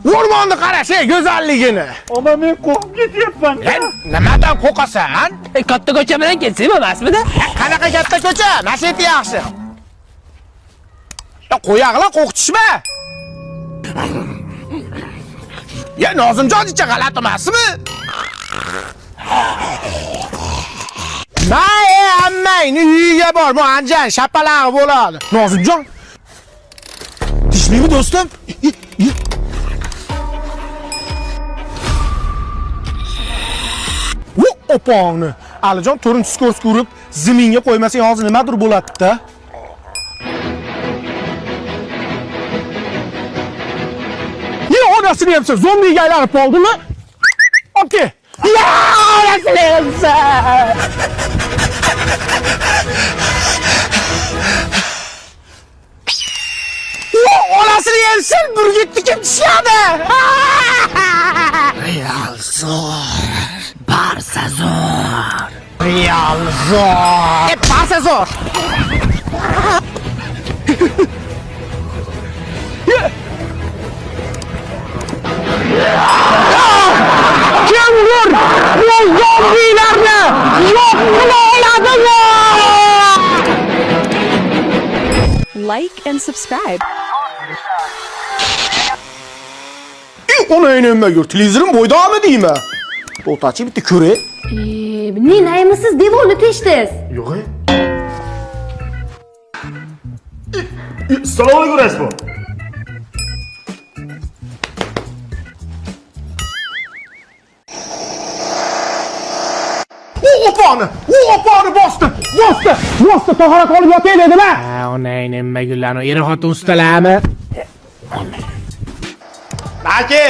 O'rmonni qarash, go'zalligini. Ama men qo'rqib ketyapman. Nimadan qo'rqasan? Katta ko'cha bilan ketsam emasmidi? Qanaqa katta ko'cha? Mashina yaxshi. Qo'yaqlar qo'rqitishma. Ya Nozimjonicha g'alati emasmi? May ammangni uyiga bor, bu anjan shapalag'i bo'ladi. Nozimjon. Tishlimi do'stim? Opongni. Alijon to'rin skors ko'rib, ziminga qo'ymasang hozir nimadir bo'ladi-da. Ya onasini hamsa zombiga aylanib qoldimi? Okey. Ya onasini hamsa. Onasini hamsa burgitni kim tishladi? Real zo'r. Barsa zo'r. Real zo'r. Barsa zo'r. Kim vur? Bu zombilarni yo'q qila oladimi? Like and subscribe. Ona nima gör, televizorim bo'ydami deymi? To'tachi bitta ko'ray. Ne naymisiz devorni teshdingiz? Yo'q. Assalomu alaykum Raisbo. Opani bosdi. Tahorat olib yotay dedimi? Onang nima gullarni eri xotin ustalami? Aka.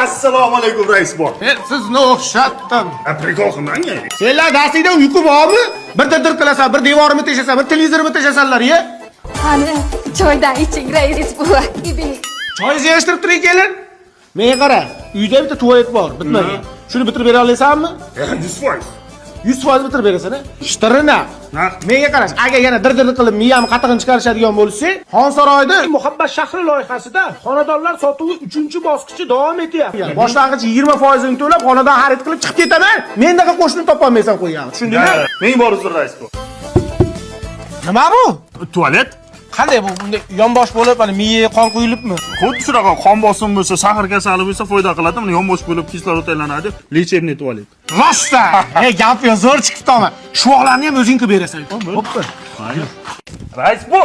Assalomu alaykum Raisbo. Sizni o'xshatdim. Aprikohimdan-ya. Senlar darsingda uyqu bormi? Bir dir qilasan, bir devorni teshasan, bir televizorni teshasanlar-ya. Qani, choydan iching, rais buva. Choyingizni yig'ishtirib turing kelin. Menga qara, uyda bitta tualet bor, bitmagan. Shuni bitirib bera olasanmi? 100%. 100% bitirib berasan-a? Ishtirina. Menga qarash, agar yana dir qilib miyam qatig'ini chiqarishadigan bo'lsa, Xonsaroyda Muhabbat shahri loyihasida xonadonlar sotuvi 3-bosqichi davom etyapti. Boshlang'ich 20% to'lab, xonadon xarid qilib chiqib ketaman. Mendaqa qo'shni topolmaysan qo'ygan. Tushundingmi? Men bor uzr Raisbo. Nima bu? Tualet. Qanday bu? Bunday yonbosh bo'lib, mana miyaga qon quyilibmi? Xuddi shunaqa qon bosimi bo'lsa, shahar kasali bo'lsa foyda qiladi. Buni yonbosh bo'lib kislorod aylanadi. Lechebniy tualet. Rosta! Gap yo zo'r chiqibdi. Shuvoqlarni ham o'zing qilib berasan. Bo'pti. Raisbo.